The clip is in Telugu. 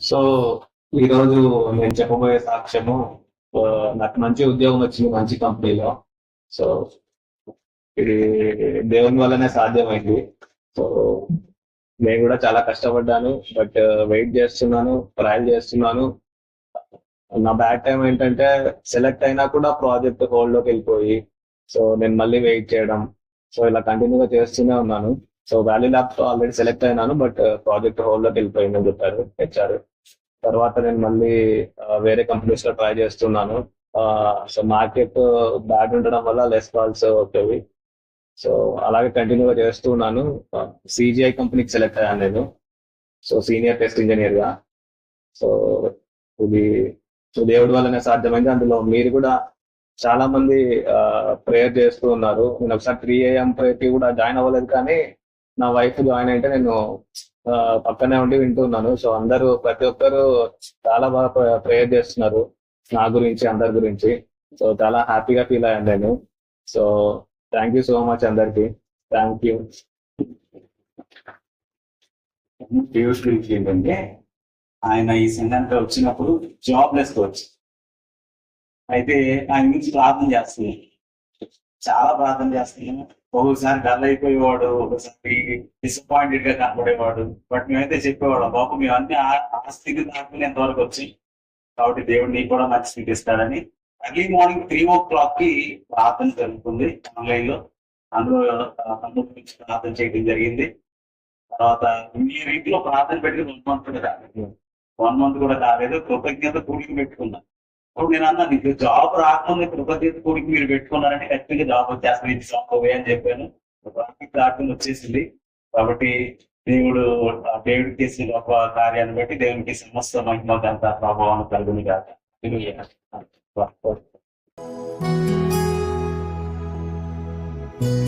సో ఈరోజు నేను చెప్పబోయే సాక్ష్యము ఆ, నాకు మంచి ఉద్యోగం వచ్చింది మంచి కంపెనీలో. సో ఇది దేవుని వల్లనే సాధ్యమైంది. సో నేను కూడా చాలా కష్టపడ్డాను. బట్ వెయిట్ చేస్తున్నాను, ట్రయల్ చేస్తున్నాను. నా బ్యాడ్ టైం ఏంటంటే సెలెక్ట్ అయినా కూడా ప్రాజెక్ట్ హోల్డ్ లోకి వెళ్ళిపోయి, సో నేను మళ్ళీ వెయిట్ చేయడం. సో ఇలా కంటిన్యూగా చేస్తూనే ఉన్నాను. So valley lab already select అయినాను, బట్ ప్రాజెక్ట్ హోల్డ్ లోకి వెళ్ళిపోయిందని చెప్పారు హెచ్ఆర్. తర్వాత నేను మళ్ళీ వేరే కంపెనీస్ లో ట్రై చేస్తున్నాను. సో మార్కెట్ బ్యాడ్ ఉండడం వల్ల లెస్ కాల్స్ వచ్చేవి. సో అలాగే కంటిన్యూగా చేస్తున్నాను. సిజిఐ కంపెనీకి సెలెక్ట్ అయ్యాను నేను. సో సీనియర్ టెస్ట్ ఇంజనీర్ గా. సో ఇది సో దేవుడి వల్లనే సాధ్యమైంది. అందులో మీరు కూడా చాలా మంది ప్రేయర్ చేస్తూ ఉన్నారు. నేను ఒకసారి 3 AM ప్రేయర్ కి కూడా జాయిన్ అవ్వలేదు, కానీ నా వైఫ్ జాయిన్ అయితే నేను ఆ, పక్కనే ఉండి వింటున్నాను. సో అందరూ ప్రతి ఒక్కరు చాలా బాగా ప్రేయర్ చేస్తున్నారు నా గురించి, అందరి గురించి. సో చాలా హ్యాపీగా ఫీల్ అయ్యాను నేను. So thank you so much అందరికి. Thank you. పీయూష్ గురించి ఏంటంటే ఆయన ఈ సంఘానికి వచ్చినప్పుడు జాబ్లెస్ కోచ్ అయితే ఆయన గురించి ప్రార్థన చేస్తున్నాం, చాలా ప్రార్థన చేస్తున్నాం. ఒక్కొక్కసారి డల్ అయిపోయేవాడు, ఒకసారి డిసప్పాయింటెడ్ గా కనపడేవాడు. బట్ మేమైతే చెప్పేవాళ్ళం, బాబు మేము అన్ని ఆ స్థితి దాటుకునేంత వరకు వచ్చి, కాబట్టి దేవుడు నీకు కూడా మంచి స్థితి ఇస్తాడని. ఎర్లీ మార్నింగ్ 3 o'clock కి ప్రార్థన జరుగుతుంది ఆన్లైన్ లో. అందులో అందులో గురించి ప్రార్థన చేయడం జరిగింది. తర్వాత మీరు ఇంట్లో ప్రార్థన పెట్టి 1 month కూడా కాలేదు, 1 month కూడా కాలేదు, కృతజ్ఞత కూడికి పెట్టుకున్నా. ఇప్పుడు నేను అన్నా, నీకు జాబ్ రాకుండా కృతజ్ఞత కూడికి మీరు పెట్టుకున్నారంటే ఖచ్చితంగా జాబ్ వచ్చేస్తుంది, ఇది సంభవే అని చెప్పాను. దాటుకుని వచ్చేసింది. కాబట్టి దేవుడు దేవుడికి చేసిన గొప్ప కార్యాన్ని బట్టి దేవునికి సమస్త మహిమ ఘనత ప్రభావం కలుగుని కాక. Thank you.